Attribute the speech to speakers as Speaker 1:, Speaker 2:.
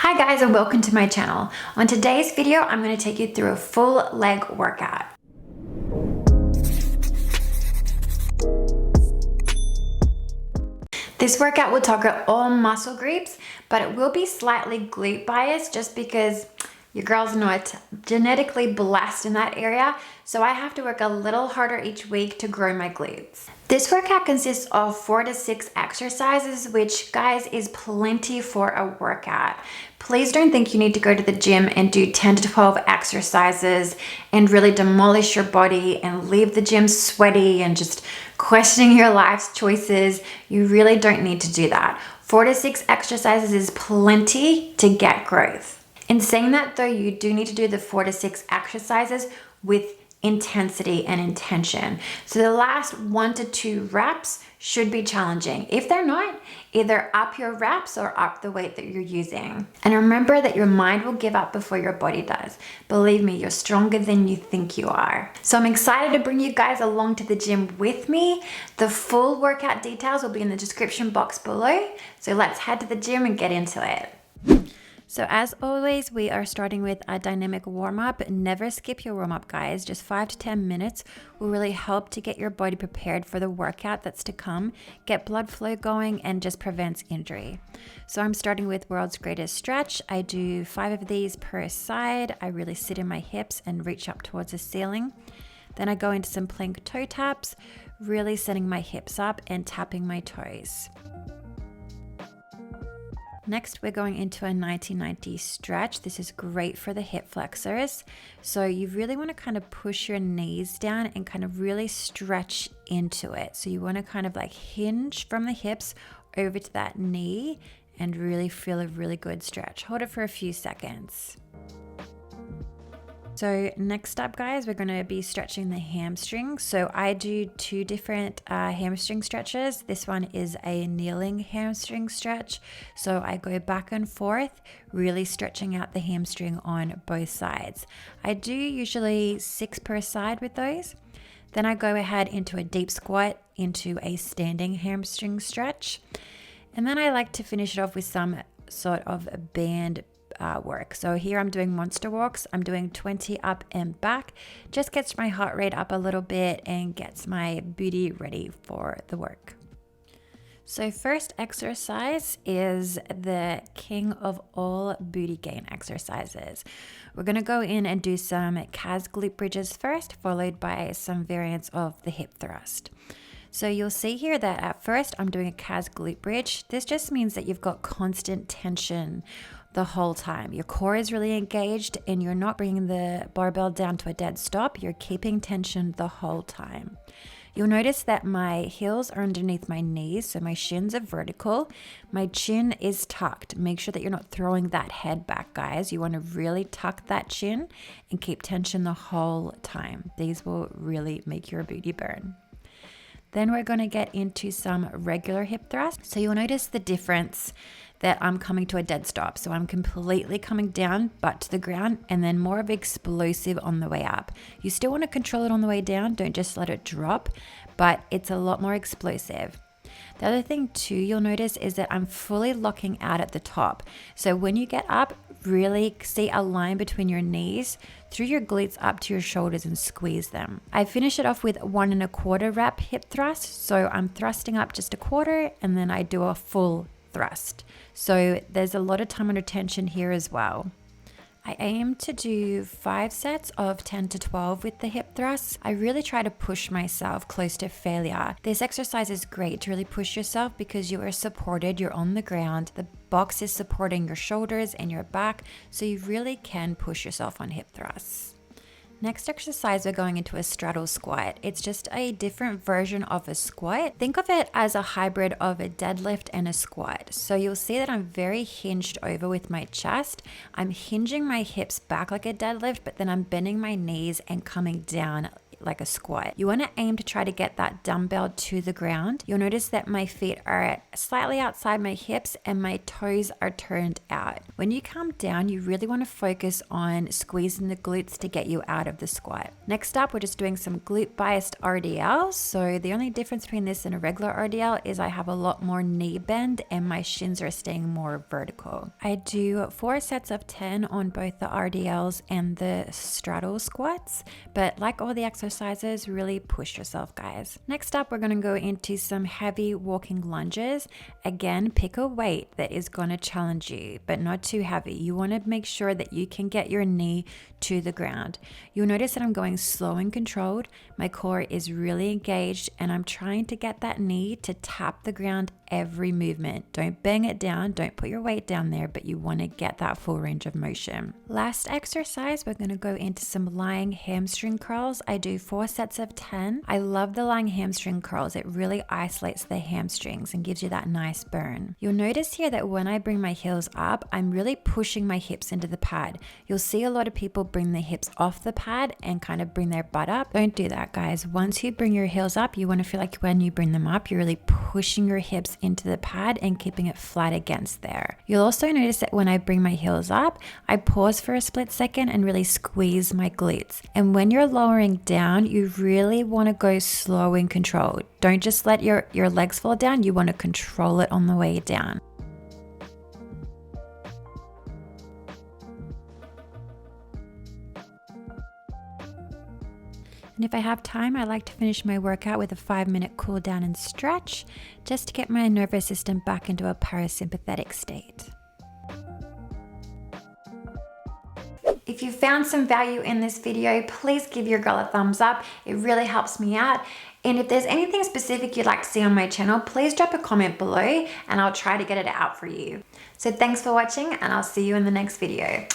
Speaker 1: Hi guys, and welcome to my channel. On today's video, I'm going to take you through a full leg workout. This workout will target all muscle groups, but it will be slightly glute biased just because your girl's not genetically blessed in that area, so I have to work a little harder each week to grow my glutes. This workout consists of 4 to 6 exercises, which guys is plenty for a workout. Please don't think you need to go to the gym and do 10 to 12 exercises and really demolish your body and leave the gym sweaty and just questioning your life's choices. You really don't need to do that. 4 to 6 exercises is plenty to get growth. In saying that though, you do need to do the 4 to 6 exercises with intensity and intention. So the last 1 to 2 reps should be challenging. If they're not, either up your reps or up the weight that you're using. And remember that your mind will give up before your body does. Believe me, you're stronger than you think you are. So I'm excited to bring you guys along to the gym with me. The full workout details will be in the description box below. So let's head to the gym and get into it. So as always, we are starting with a dynamic warm-up. Never skip your warm-up, guys. Just 5 to 10 minutes will really help to get your body prepared for the workout that's to come, get blood flow going, and just prevents injury. So I'm starting with world's greatest stretch. I do 5 of these per side. I really sit in my hips and reach up towards the ceiling. Then I go into some plank toe taps, really setting my hips up and tapping my toes. Next, we're going into a 90-90 stretch. This is great for the hip flexors. So you really want to kind of push your knees down and kind of really stretch into it. So you want to kind of like hinge from the hips over to that knee and really feel a really good stretch. Hold it for a few seconds. So next up, guys, we're going to be stretching the hamstring. So I do 2 different hamstring stretches. This one is a kneeling hamstring stretch. So I go back and forth, really stretching out the hamstring on both sides. I do usually 6 per side with those. Then I go ahead into a deep squat, into a standing hamstring stretch. And then I like to finish it off with some sort of a band work. So here I'm doing monster walks. I'm doing 20 up and back. Just gets my heart rate up a little bit and gets my booty ready for the work. So first exercise is the king of all booty gain exercises. We're going to go in and do some Kas Glute Bridges first, followed by some variants of the hip thrust. So you'll see here that at first I'm doing a Kas Glute Bridge. This just means that you've got constant tension the whole time. Your core is really engaged and you're not bringing the barbell down to a dead stop. You're keeping tension the whole time. You'll notice that my heels are underneath my knees, so my shins are vertical. My chin is tucked. Make sure that you're not throwing that head back, guys. You want to really tuck that chin and keep tension the whole time. These will really make your booty burn. Then we're going to get into some regular hip thrusts. So you'll notice the difference that I'm coming to a dead stop. So I'm completely coming down, butt to the ground, and then more of explosive on the way up. You still want to control it on the way down. Don't just let it drop, but it's a lot more explosive. The other thing too you'll notice is that I'm fully locking out at the top. So when you get up, really see a line between your knees through your glutes up to your shoulders and squeeze them. I finish it off with 1 1/4 rep hip thrust. So I'm thrusting up just a quarter and then I do a full thrust. So there's a lot of time under tension here as well. I aim to do 5 sets of 10 to 12 with the hip thrusts. I really try to push myself close to failure. This exercise is great to really push yourself because you are supported, you're on the ground. The box is supporting your shoulders and your back, so you really can push yourself on hip thrusts. Next exercise, we're going into a straddle squat. It's just a different version of a squat. Think of it as a hybrid of a deadlift and a squat. So you'll see that I'm very hinged over with my chest. I'm hinging my hips back like a deadlift, but then I'm bending my knees and coming down like a squat. You want to aim to try to get that dumbbell to the ground. You'll notice that my feet are slightly outside my hips and my toes are turned out. When you come down, you really want to focus on squeezing the glutes to get you out of the squat. Next up, we're just doing some glute biased RDL. So the only difference between this and a regular RDL is I have a lot more knee bend and my shins are staying more vertical. I do 4 sets of 10 on both the RDLs and the straddle squats, but like all the exercises, really push yourself, guys. Next up, we're going to go into some heavy walking lunges. Again, pick a weight that is going to challenge you, but not too heavy. You want to make sure that you can get your knee to the ground. You'll notice that I'm going slow and controlled. My core is really engaged and I'm trying to get that knee to tap the ground every movement. Don't bang it down, don't put your weight down there, but you want to get that full range of motion. Last exercise, we're going to go into some lying hamstring curls. I do 4 sets of 10. I love the lying hamstring curls. It really isolates the hamstrings and gives you that nice burn. You'll notice here that when I bring my heels up, I'm really pushing my hips into the pad. You'll see a lot of people bring their hips off the pad and kind of bring their butt up. Don't do that, guys. Once you bring your heels up, you want to feel like when you bring them up, you're really pushing your hips into the pad and keeping it flat against there. You'll also notice that when I bring my heels up, I pause for a split second and really squeeze my glutes. And when you're lowering down, you really want to go slow and controlled. Don't just let your legs fall down. You want to control it on the way down. And if I have time, I like to finish my workout with a 5-minute cool down and stretch, just to get my nervous system back into a parasympathetic state. If you found some value in this video, please give your girl a thumbs up. It really helps me out. And if there's anything specific you'd like to see on my channel, please drop a comment below and I'll try to get it out for you. So thanks for watching and I'll see you in the next video.